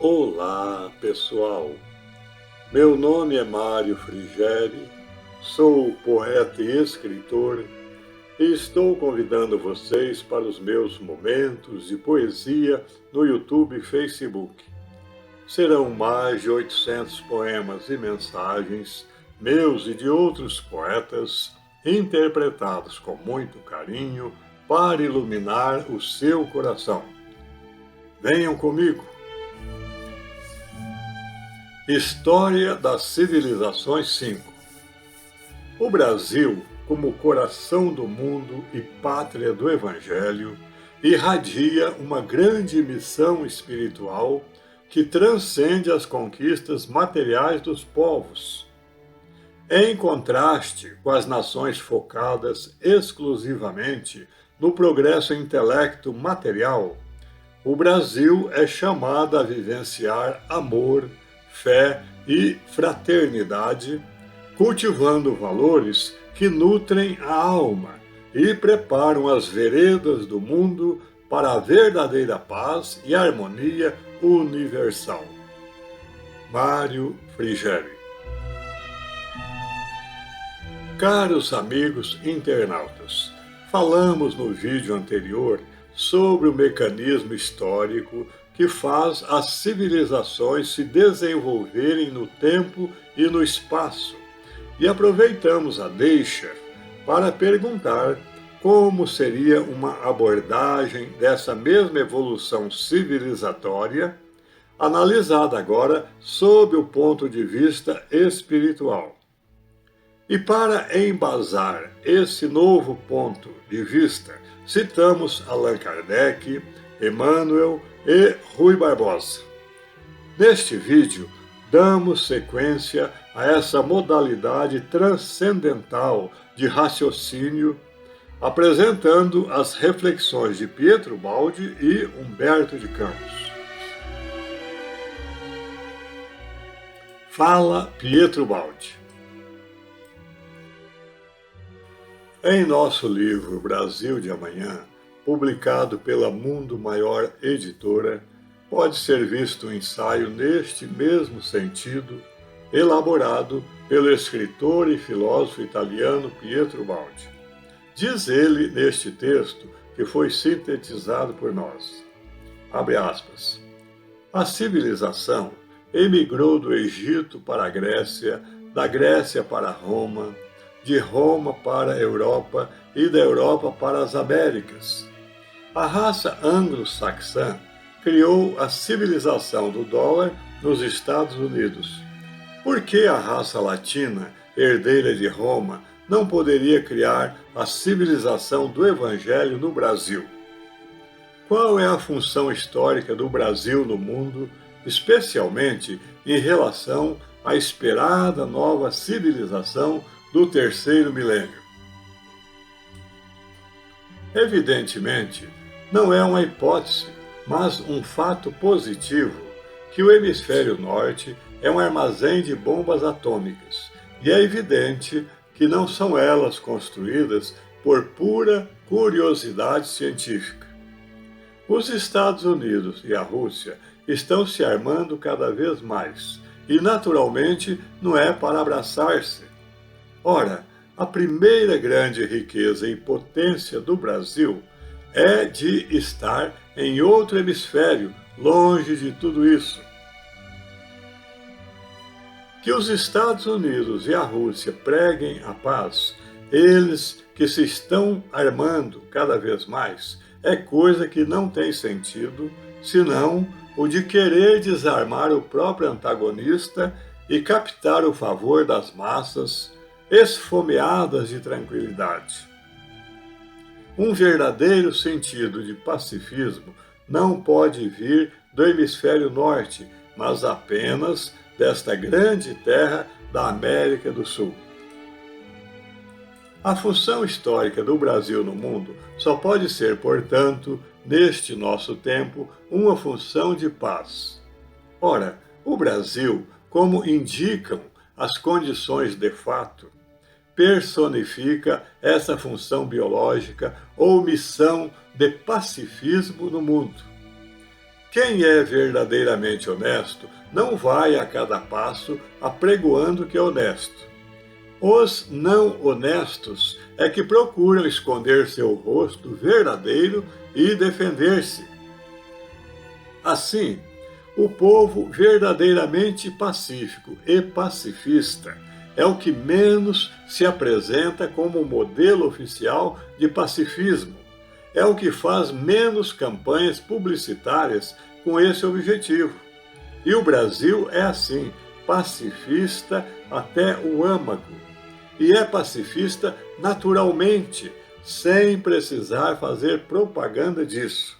Olá, pessoal. Meu nome é Mário Frigeri, sou poeta e escritor e estou convidando vocês para os meus momentos de poesia no YouTube e Facebook. Serão mais de 800 poemas e mensagens, meus e de outros poetas, interpretados com muito carinho para iluminar o seu coração. Venham comigo! História das Civilizações 5. O Brasil, como coração do mundo e pátria do Evangelho, irradia uma grande missão espiritual que transcende as conquistas materiais dos povos. Em contraste com as nações focadas exclusivamente no progresso intelecto material, o Brasil é chamado a vivenciar amor, fé e fraternidade, cultivando valores que nutrem a alma e preparam as veredas do mundo para a verdadeira paz e harmonia universal. Mário Frigeri. Caros amigos internautas, falamos no vídeo anterior sobre o mecanismo histórico que faz as civilizações se desenvolverem no tempo e no espaço, e aproveitamos a deixa para perguntar como seria uma abordagem dessa mesma evolução civilizatória, analisada agora sob o ponto de vista espiritual. E para embasar esse novo ponto de vista, citamos Allan Kardec, Emmanuel e Rui Barbosa. Neste vídeo, damos sequência a essa modalidade transcendental de raciocínio, apresentando as reflexões de Pietro Baldi e Humberto de Campos. Fala Pietro Baldi. Em nosso livro Brasil de Amanhã, publicado pela Mundo Maior Editora, pode ser visto um ensaio neste mesmo sentido, elaborado pelo escritor e filósofo italiano Pietro Baldi. Diz ele neste texto, que foi sintetizado por nós, abre aspas, a civilização emigrou do Egito para a Grécia, da Grécia para Roma, de Roma para a Europa e da Europa para as Américas. A raça anglo-saxã criou a civilização do dólar nos Estados Unidos. Por que a raça latina, herdeira de Roma, não poderia criar a civilização do Evangelho no Brasil? Qual é a função histórica do Brasil no mundo, especialmente em relação à esperada nova civilização do terceiro milênio? Evidentemente, não é uma hipótese, mas um fato positivo, que o hemisfério norte é um armazém de bombas atômicas, e é evidente que não são elas construídas por pura curiosidade científica. Os Estados Unidos e a Rússia estão se armando cada vez mais, e naturalmente não é para abraçar-se. Ora, a primeira grande riqueza e potência do Brasil é de estar em outro hemisfério, longe de tudo isso. Que os Estados Unidos e a Rússia preguem a paz, eles que se estão armando cada vez mais, é coisa que não tem sentido, senão o de querer desarmar o próprio antagonista e captar o favor das massas, esfomeadas de tranquilidade. Um verdadeiro sentido de pacifismo não pode vir do hemisfério norte, mas apenas desta grande terra da América do Sul. A função histórica do Brasil no mundo só pode ser, portanto, neste nosso tempo, uma função de paz. Ora, o Brasil, como indicam as condições de fato, personifica essa função biológica ou missão de pacifismo no mundo. Quem é verdadeiramente honesto não vai a cada passo apregoando que é honesto. Os não honestos é que procuram esconder seu rosto verdadeiro e defender-se. Assim, o povo verdadeiramente pacífico e pacifista é o que menos se apresenta como modelo oficial de pacifismo. É o que faz menos campanhas publicitárias com esse objetivo. E o Brasil é assim, pacifista até o âmago. E é pacifista naturalmente, sem precisar fazer propaganda disso.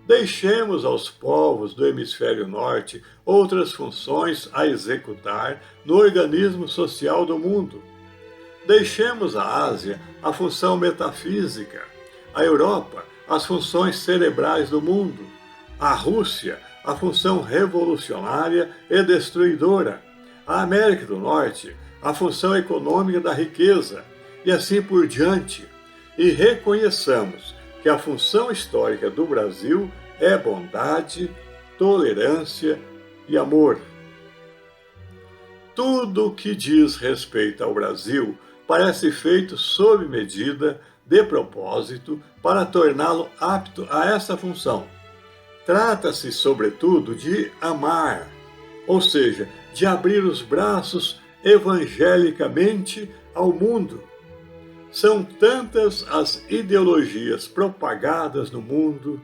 Deixemos aos povos do hemisfério norte outras funções a executar no organismo social do mundo. Deixemos à Ásia a função metafísica, a Europa as funções cerebrais do mundo, a Rússia a função revolucionária e destruidora, a América do Norte a função econômica da riqueza, e assim por diante, e reconheçamos que a função histórica do Brasil é bondade, tolerância e amor. Tudo o que diz respeito ao Brasil parece feito sob medida, de propósito, para torná-lo apto a essa função. Trata-se, sobretudo, de amar, ou seja, de abrir os braços evangelicamente ao mundo. São tantas as ideologias propagadas no mundo.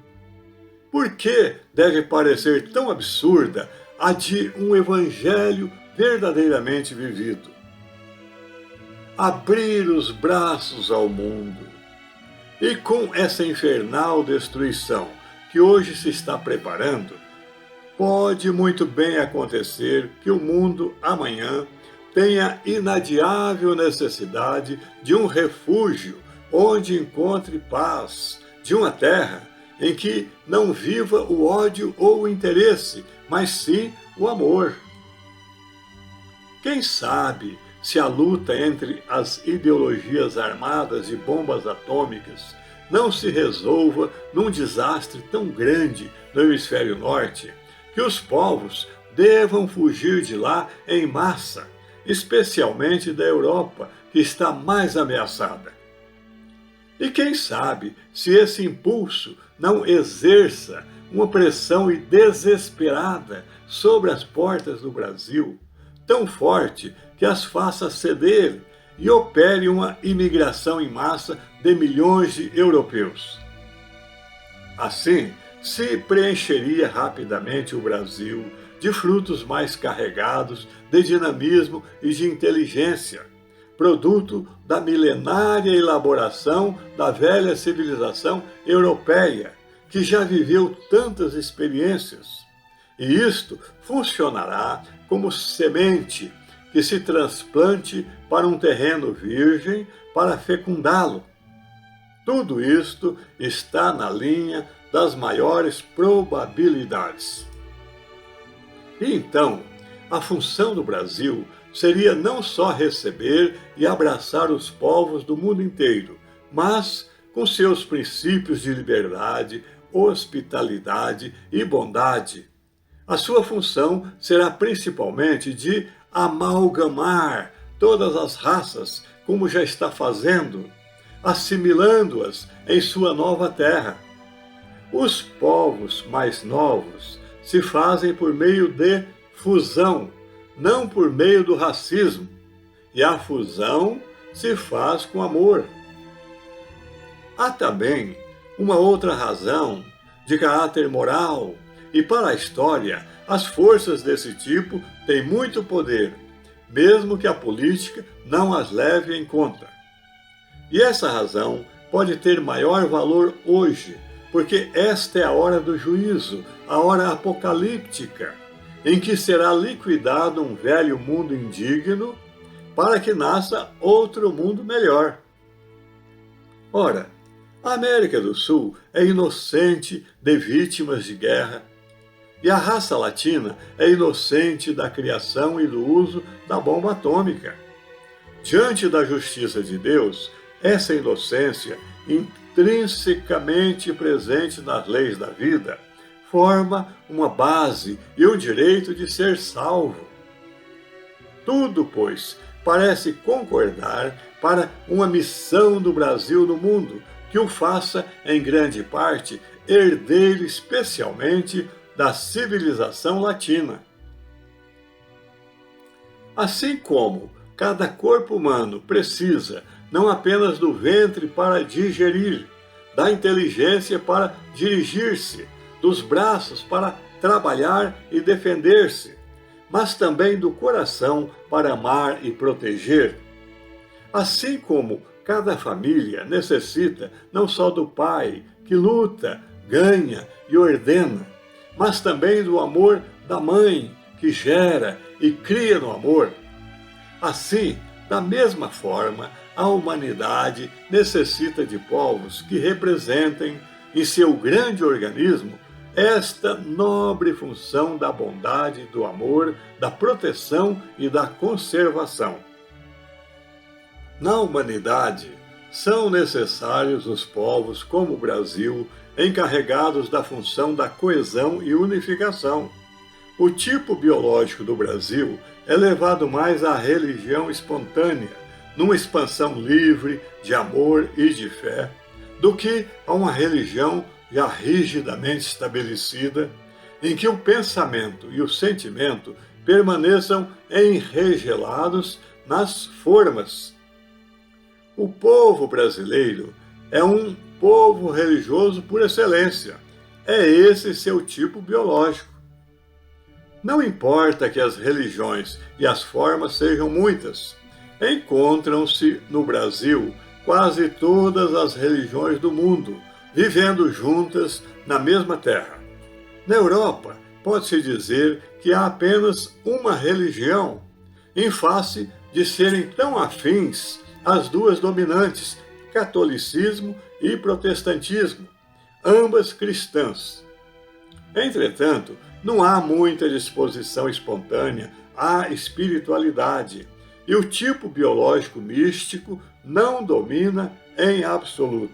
Por que deve parecer tão absurda a de um evangelho verdadeiramente vivido? Abrir os braços ao mundo. E com essa infernal destruição que hoje se está preparando, pode muito bem acontecer que o mundo amanhã tenha inadiável necessidade de um refúgio onde encontre paz, de uma terra em que não viva o ódio ou o interesse, mas sim o amor. Quem sabe se a luta entre as ideologias armadas de bombas atômicas não se resolva num desastre tão grande no hemisfério norte, que os povos devam fugir de lá em massa, especialmente da Europa, que está mais ameaçada. E quem sabe se esse impulso não exerça uma pressão desesperada sobre as portas do Brasil, tão forte que as faça ceder e opere uma imigração em massa de milhões de europeus. Assim, se preencheria rapidamente o Brasil de frutos mais carregados de dinamismo e de inteligência, produto da milenária elaboração da velha civilização europeia, que já viveu tantas experiências. E isto funcionará como semente que se transplante para um terreno virgem para fecundá-lo. Tudo isto está na linha das maiores probabilidades. E então, a função do Brasil seria não só receber e abraçar os povos do mundo inteiro, mas com seus princípios de liberdade, hospitalidade e bondade. A sua função será principalmente de amalgamar todas as raças, como já está fazendo, assimilando-as em sua nova terra. Os povos mais novos se fazem por meio de fusão, não por meio do racismo, e a fusão se faz com amor. Há também uma outra razão de caráter moral, e para a história, as forças desse tipo têm muito poder, mesmo que a política não as leve em conta. E essa razão pode ter maior valor hoje, porque esta é a hora do juízo, a hora apocalíptica, em que será liquidado um velho mundo indigno para que nasça outro mundo melhor. Ora, a América do Sul é inocente de vítimas de guerra, e a raça latina é inocente da criação e do uso da bomba atômica. Diante da justiça de Deus, essa inocência intrinsecamente presente nas leis da vida, forma uma base e o direito de ser salvo. Tudo, pois, parece concordar para uma missão do Brasil no mundo, que o faça, em grande parte, herdeiro especialmente da civilização latina. Assim como cada corpo humano precisa não apenas do ventre para digerir, da inteligência para dirigir-se, dos braços para trabalhar e defender-se, mas também do coração para amar e proteger. Assim como cada família necessita não só do pai, que luta, ganha e ordena, mas também do amor da mãe, que gera e cria no amor. Assim, da mesma forma, a humanidade necessita de povos que representem, em seu grande organismo, esta nobre função da bondade, do amor, da proteção e da conservação. Na humanidade, são necessários os povos como o Brasil, encarregados da função da coesão e unificação. O tipo biológico do Brasil é levado mais à religião espontânea, numa expansão livre de amor e de fé, do que a uma religião já rigidamente estabelecida, em que o pensamento e o sentimento permaneçam enregelados nas formas. O povo brasileiro é um povo religioso por excelência. É esse seu tipo biológico. Não importa que as religiões e as formas sejam muitas, encontram-se no Brasil quase todas as religiões do mundo, vivendo juntas na mesma terra. Na Europa, pode-se dizer que há apenas uma religião, em face de serem tão afins as duas dominantes, catolicismo e protestantismo, ambas cristãs. Entretanto, não há muita disposição espontânea à espiritualidade, e o tipo biológico místico não domina em absoluto.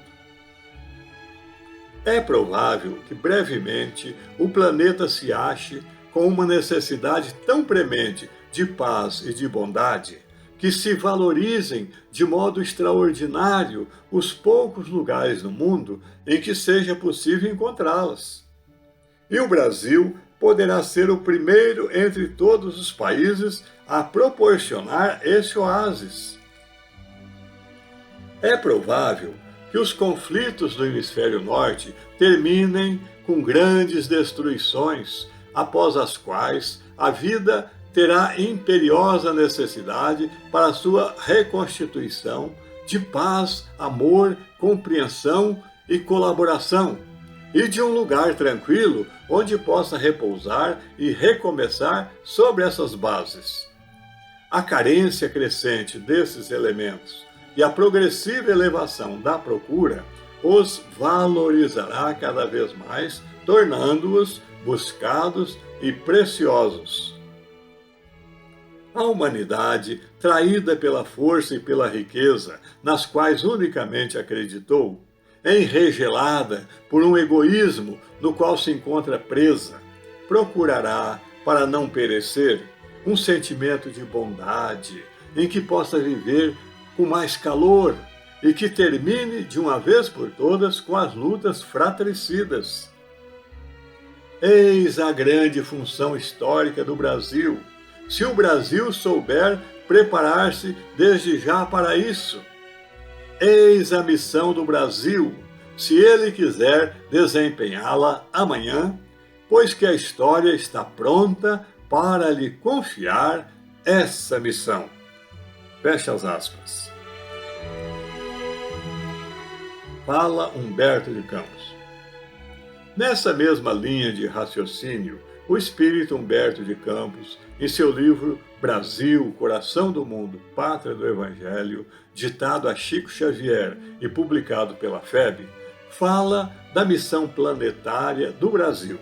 É provável que brevemente o planeta se ache com uma necessidade tão premente de paz e de bondade que se valorizem de modo extraordinário os poucos lugares no mundo em que seja possível encontrá-las. E o Brasil poderá ser o primeiro entre todos os países a proporcionar esse oásis. É provável que os conflitos do hemisfério norte terminem com grandes destruições, após as quais a vida terá imperiosa necessidade para sua reconstituição de paz, amor, compreensão e colaboração, e de um lugar tranquilo onde possa repousar e recomeçar sobre essas bases. A carência crescente desses elementos e a progressiva elevação da procura os valorizará cada vez mais, tornando-os buscados e preciosos. A humanidade, traída pela força e pela riqueza, nas quais unicamente acreditou, enregelada por um egoísmo no qual se encontra presa, procurará, para não perecer, um sentimento de bondade, em que possa viver com mais calor e que termine de uma vez por todas com as lutas fratricidas. Eis a grande função histórica do Brasil, se o Brasil souber preparar-se desde já para isso. Eis a missão do Brasil, se ele quiser desempenhá-la amanhã, pois que a história está pronta para lhe confiar essa missão. Fecha as aspas. Fala Humberto de Campos. Nessa mesma linha de raciocínio, o espírito Humberto de Campos, em seu livro Brasil, Coração do Mundo, Pátria do Evangelho, ditado a Chico Xavier e publicado pela FEB, fala da missão planetária do Brasil.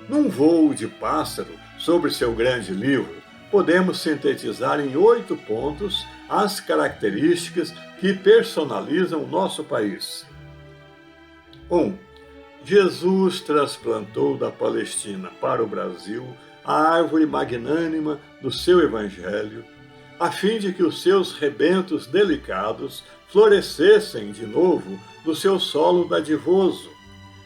Num voo de pássaro sobre seu grande livro, podemos sintetizar em 8 pontos as características que personalizam o nosso país. 1. Jesus transplantou da Palestina para o Brasil a árvore magnânima do seu Evangelho, a fim de que os seus rebentos delicados florescessem de novo no seu solo dadivoso,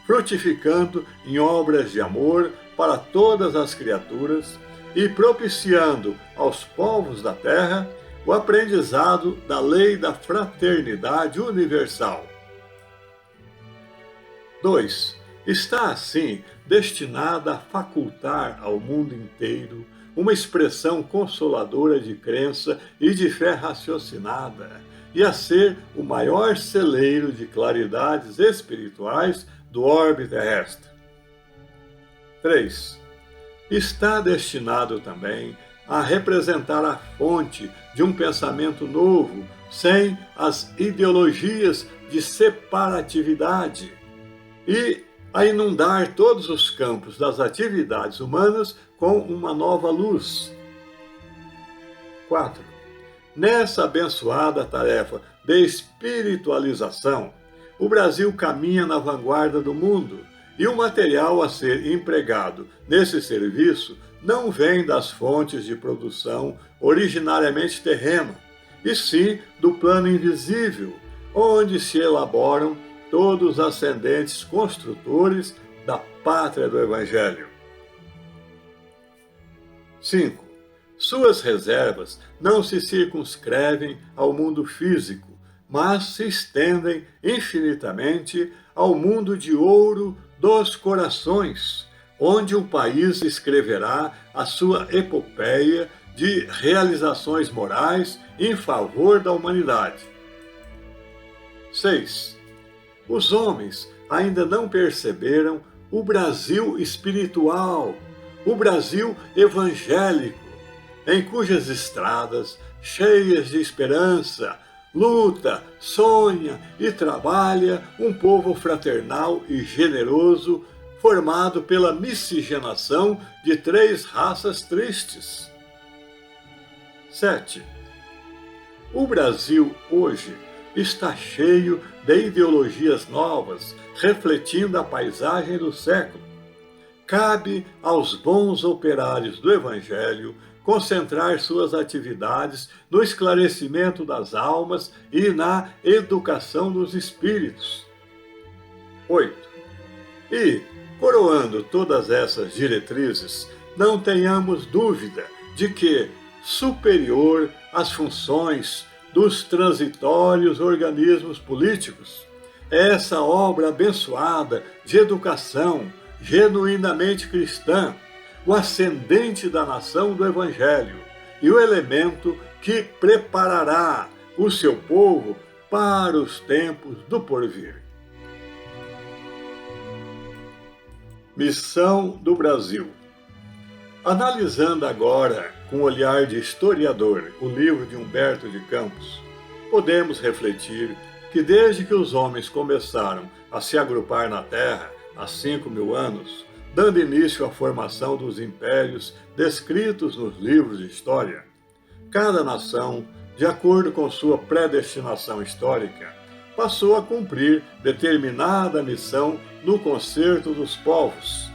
frutificando em obras de amor para todas as criaturas e propiciando aos povos da terra o aprendizado da lei da fraternidade universal. 2. Está, assim, destinada a facultar ao mundo inteiro uma expressão consoladora de crença e de fé raciocinada, e a ser o maior celeiro de claridades espirituais do orbe terrestre. 3. Está destinado também a representar a fonte de um pensamento novo, sem as ideologias de separatividade, e a inundar todos os campos das atividades humanas com uma nova luz. 4. Nessa abençoada tarefa de espiritualização, o Brasil caminha na vanguarda do mundo, e o material a ser empregado nesse serviço não vem das fontes de produção originariamente terrena, e sim do plano invisível, onde se elaboram todos os ascendentes construtores da pátria do Evangelho. 5. Suas reservas não se circunscrevem ao mundo físico, mas se estendem infinitamente ao mundo de ouro dos corações, onde o país escreverá a sua epopeia de realizações morais em favor da humanidade. 6. Os homens ainda não perceberam o Brasil espiritual, o Brasil evangélico, em cujas estradas, cheias de esperança, luta, sonha e trabalha um povo fraternal e generoso, formado pela miscigenação de 3 raças tristes. 7. O Brasil hoje está cheio de ideologias novas, refletindo a paisagem do século. Cabe aos bons operários do Evangelho concentrar suas atividades no esclarecimento das almas e na educação dos espíritos. 8. E, coroando todas essas diretrizes, não tenhamos dúvida de que, superior às funções dos transitórios organismos políticos, essa obra abençoada de educação genuinamente cristã, o ascendente da nação do Evangelho e o elemento que preparará o seu povo para os tempos do porvir. Missão do Brasil. Analisando agora, com olhar de historiador, o livro de Humberto de Campos, podemos refletir que desde que os homens começaram a se agrupar na Terra, há 5.000 anos, dando início à formação dos impérios descritos nos livros de história, cada nação, de acordo com sua predestinação histórica, passou a cumprir determinada missão no concerto dos povos.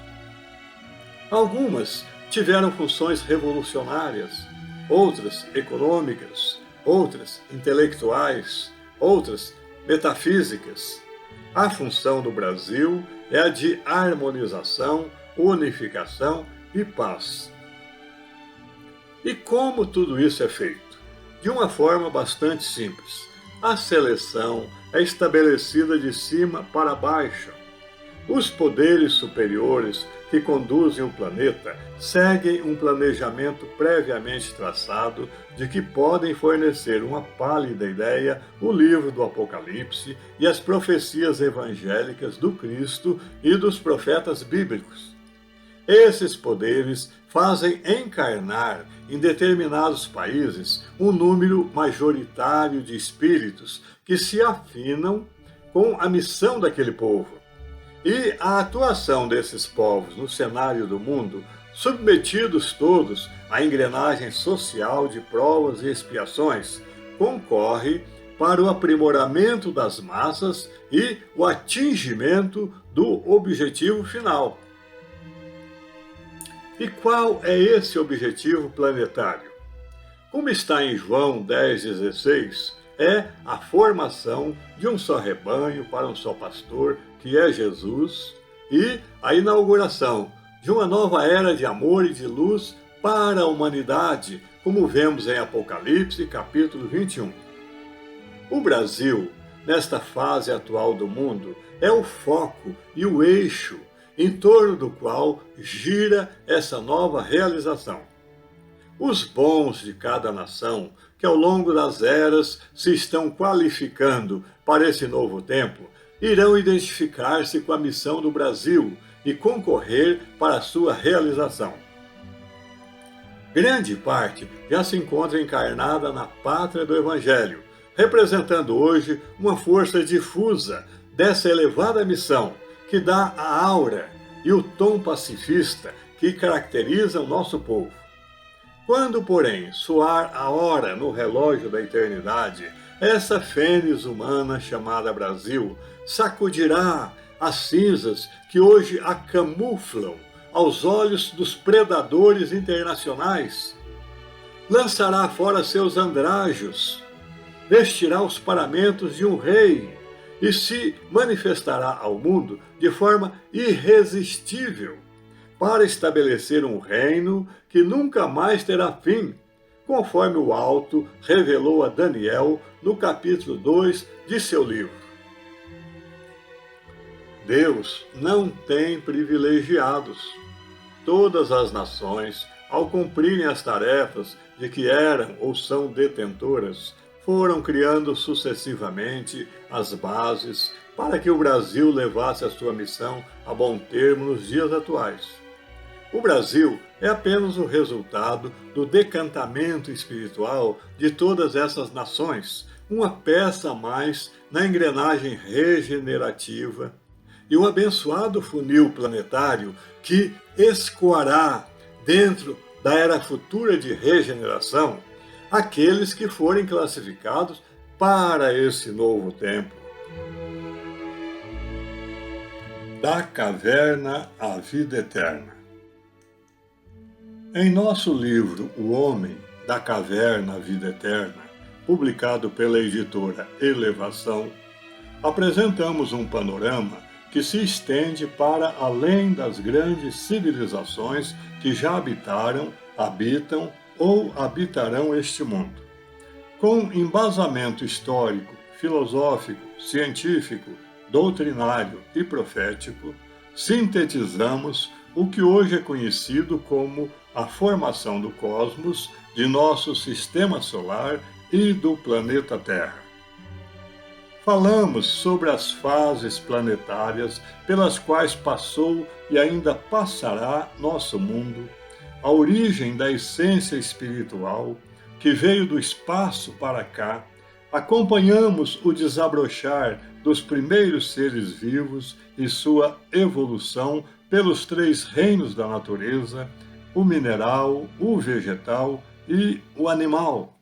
Algumas tiveram funções revolucionárias, outras econômicas, outras intelectuais, outras metafísicas. A função do Brasil é a de harmonização, unificação e paz. E como tudo isso é feito? De uma forma bastante simples. A seleção é estabelecida de cima para baixo. Os poderes superiores que conduzem o planeta seguem um planejamento previamente traçado de que podem fornecer uma pálida ideia o livro do Apocalipse e as profecias evangélicas do Cristo e dos profetas bíblicos. Esses poderes fazem encarnar em determinados países um número majoritário de espíritos que se afinam com a missão daquele povo. E a atuação desses povos no cenário do mundo, submetidos todos à engrenagem social de provas e expiações, concorre para o aprimoramento das massas e o atingimento do objetivo final. E qual é esse objetivo planetário? Como está em João 10,16, é a formação de um só rebanho para um só pastor, que é Jesus, e a inauguração de uma nova era de amor e de luz para a humanidade, como vemos em Apocalipse, capítulo 21. O Brasil, nesta fase atual do mundo, é o foco e o eixo em torno do qual gira essa nova realização. Os bons de cada nação, que ao longo das eras se estão qualificando para esse novo tempo, irão identificar-se com a missão do Brasil e concorrer para a sua realização. Grande parte já se encontra encarnada na pátria do Evangelho, representando hoje uma força difusa dessa elevada missão, que dá a aura e o tom pacifista que caracteriza o nosso povo. Quando, porém, soar a hora no relógio da eternidade, essa fênix humana chamada Brasil sacudirá as cinzas que hoje a camuflam aos olhos dos predadores internacionais, lançará fora seus andrajos, vestirá os paramentos de um rei e se manifestará ao mundo de forma irresistível para estabelecer um reino que nunca mais terá fim, conforme o Alto revelou a Daniel no capítulo 2 de seu livro. Deus não tem privilegiados. Todas as nações, ao cumprirem as tarefas de que eram ou são detentoras, foram criando sucessivamente as bases para que o Brasil levasse a sua missão a bom termo nos dias atuais. O Brasil é apenas o resultado do decantamento espiritual de todas essas nações, uma peça a mais na engrenagem regenerativa e um abençoado funil planetário que escoará dentro da era futura de regeneração aqueles que forem classificados para esse novo tempo. Da caverna à vida eterna. Em nosso livro O Homem, da Caverna à Vida Eterna, publicado pela editora Elevação, apresentamos um panorama que se estende para além das grandes civilizações que já habitaram, habitam ou habitarão este mundo. Com embasamento histórico, filosófico, científico, doutrinário e profético, sintetizamos o que hoje é conhecido como a formação do cosmos, de nosso sistema solar e do planeta Terra. Falamos sobre as fases planetárias pelas quais passou e ainda passará nosso mundo, a origem da essência espiritual que veio do espaço para cá. Acompanhamos o desabrochar dos primeiros seres vivos e sua evolução pelos 3 reinos da natureza, o mineral, o vegetal e o animal.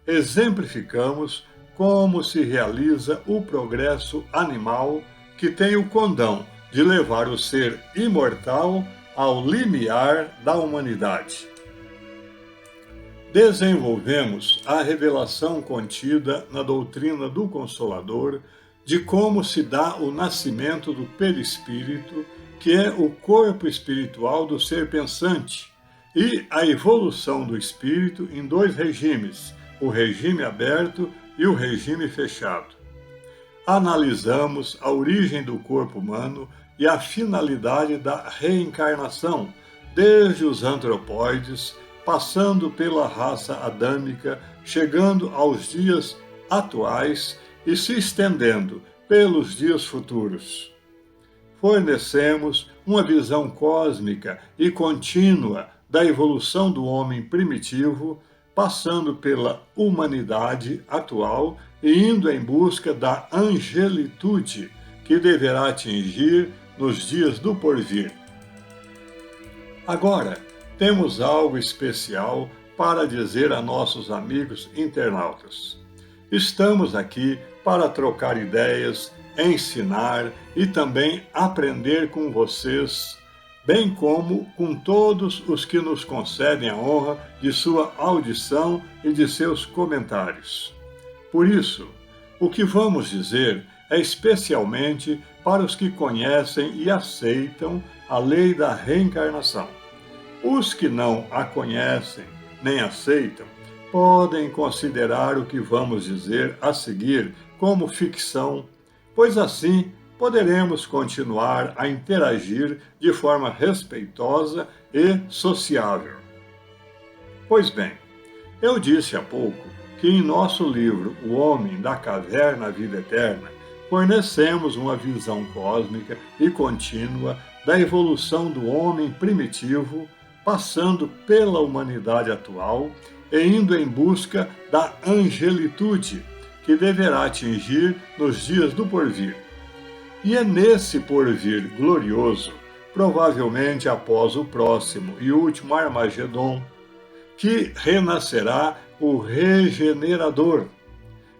Exemplificamos como se realiza o progresso animal, que tem o condão de levar o ser imortal ao limiar da humanidade. Desenvolvemos a revelação contida na doutrina do Consolador de como se dá o nascimento do perispírito, que é o corpo espiritual do ser pensante, e a evolução do espírito em 2 regimes, o regime aberto e o regime fechado. Analisamos a origem do corpo humano e a finalidade da reencarnação, desde os antropóides, passando pela raça adâmica, chegando aos dias atuais e se estendendo pelos dias futuros. Fornecemos uma visão cósmica e contínua da evolução do homem primitivo, passando pela humanidade atual e indo em busca da angelitude que deverá atingir nos dias do porvir. Agora, temos algo especial para dizer a nossos amigos internautas. Estamos aqui para trocar ideias, ensinar e também aprender com vocês, bem como com todos os que nos concedem a honra de sua audição e de seus comentários. Por isso, o que vamos dizer é especialmente para os que conhecem e aceitam a lei da reencarnação. Os que não a conhecem nem aceitam podem considerar o que vamos dizer a seguir como ficção, pois assim poderemos continuar a interagir de forma respeitosa e sociável. Pois bem, eu disse há pouco que em nosso livro O Homem da Caverna à Vida Eterna fornecemos uma visão cósmica e contínua da evolução do homem primitivo, passando pela humanidade atual e indo em busca da angelitude, que deverá atingir nos dias do porvir. E é nesse porvir glorioso, provavelmente após o próximo e último Armagedon, que renascerá o regenerador,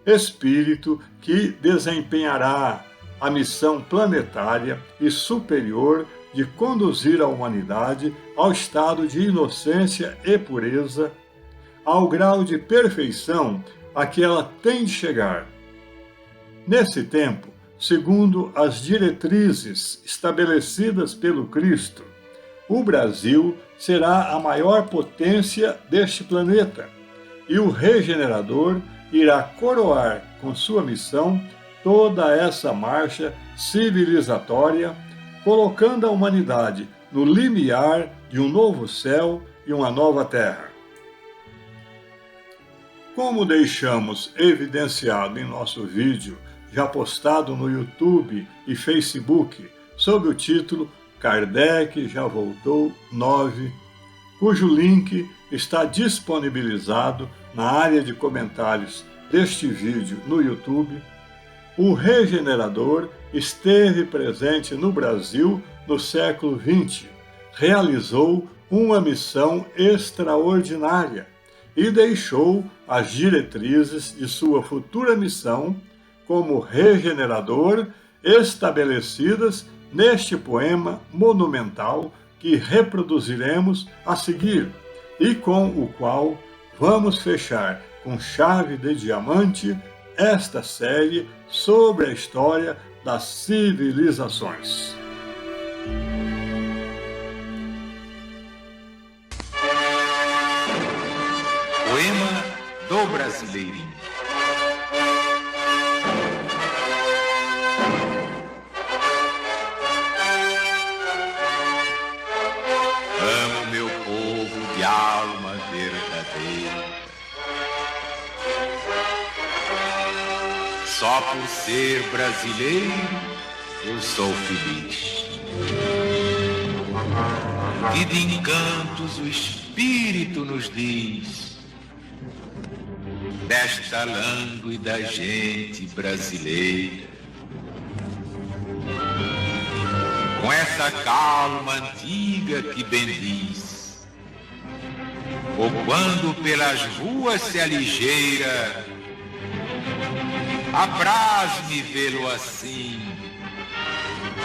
espírito que desempenhará a missão planetária e superior de conduzir a humanidade ao estado de inocência e pureza, ao grau de perfeição a que ela tem de chegar. Nesse tempo, segundo as diretrizes estabelecidas pelo Cristo, o Brasil será a maior potência deste planeta e o regenerador irá coroar com sua missão toda essa marcha civilizatória, colocando a humanidade no limiar de um novo céu e uma nova terra. Como deixamos evidenciado em nosso vídeo, já postado no YouTube e Facebook, sob o título Kardec já voltou 9, cujo link está disponibilizado na área de comentários deste vídeo no YouTube, o regenerador esteve presente no Brasil no século XX, realizou uma missão extraordinária e deixou as diretrizes de sua futura missão como regenerador estabelecidas neste poema monumental que reproduziremos a seguir e com o qual vamos fechar com chave de diamante esta série sobre a história das civilizações. Poema do Brasileirinho. Amo meu povo de alma verdadeira, só por ser brasileiro eu sou feliz. E de encantos o Espírito nos diz, desta lânguida gente brasileira, com essa calma antiga que bendiz, ou quando pelas ruas se aligeira, apraz-me vê-lo assim,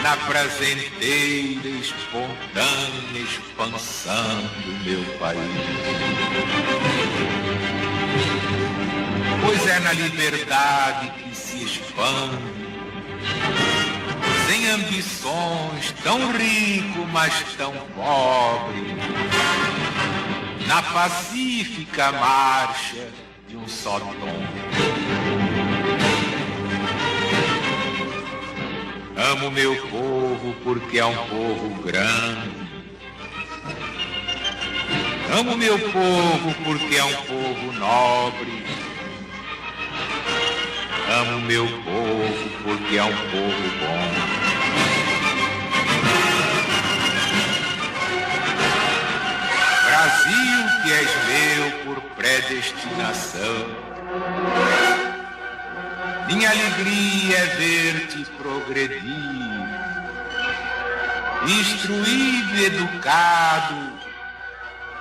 na prazenteira espontânea expansão do meu país. Pois é na liberdade que se expande, sem ambições, tão rico, mas tão pobre, na pacífica marcha de um só tom. Amo meu povo porque é um povo grande. Amo meu povo porque é um povo nobre. Amo meu povo porque é um povo bom. Brasil, que és meu por predestinação, minha alegria é ver-te progredir, instruído e educado,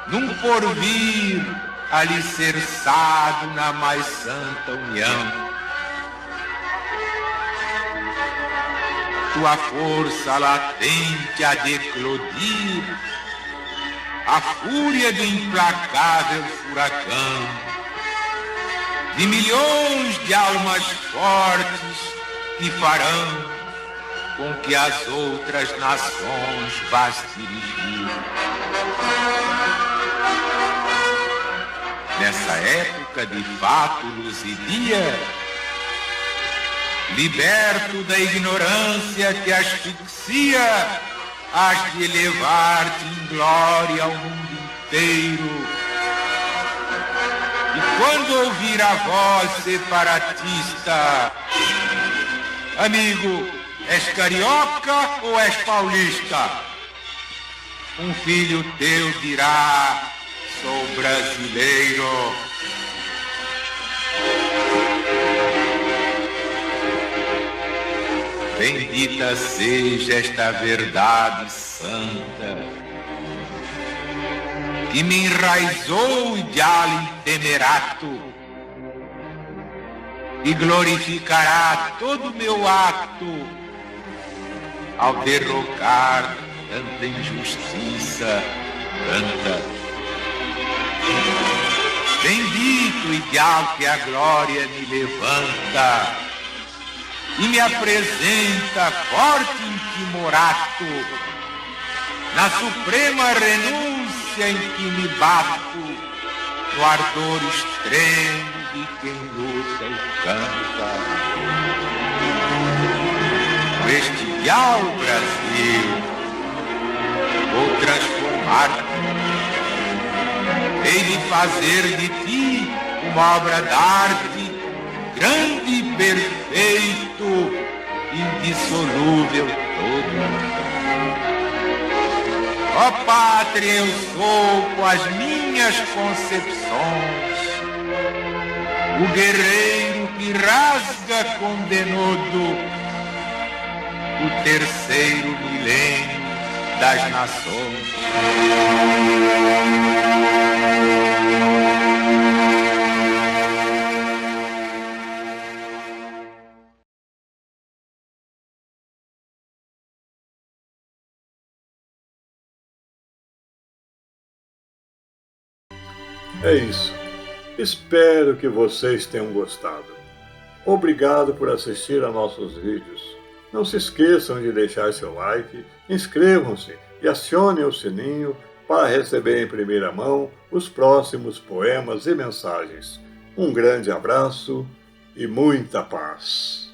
num porvir alicerçado na mais santa união. Tua força latente a declodir, a fúria do implacável furacão, de milhões de almas fortes que farão com que as outras nações vá se dirigir. Nessa época de fato luzidia, liberto da ignorância que asfixia, has de elevar-te em glória ao mundo inteiro. E quando ouvir a voz separatista, amigo, és carioca ou és paulista? Um filho teu dirá, sou brasileiro. Bendita seja esta verdade santa, que me enraizou de além temerato, e glorificará todo o meu ato ao derrocar tanta injustiça, tanta. Bendito o ideal que a glória me levanta e me apresenta forte em timorato, na suprema renúncia em que me bato, no ardor extremo de quem luta e canta. Com este ideal, Brasil, vou transformar-te, hei de fazer de ti uma obra d'arte grande e perfeito, indissolúvel todo. Ó pátria, eu sou com as minhas concepções o guerreiro que rasga condenudo o terceiro milênio das nações. É isso. Espero que vocês tenham gostado. Obrigado por assistir a nossos vídeos. Não se esqueçam de deixar seu like, inscrevam-se e acionem o sininho para receber em primeira mão os próximos poemas e mensagens. Um grande abraço e muita paz.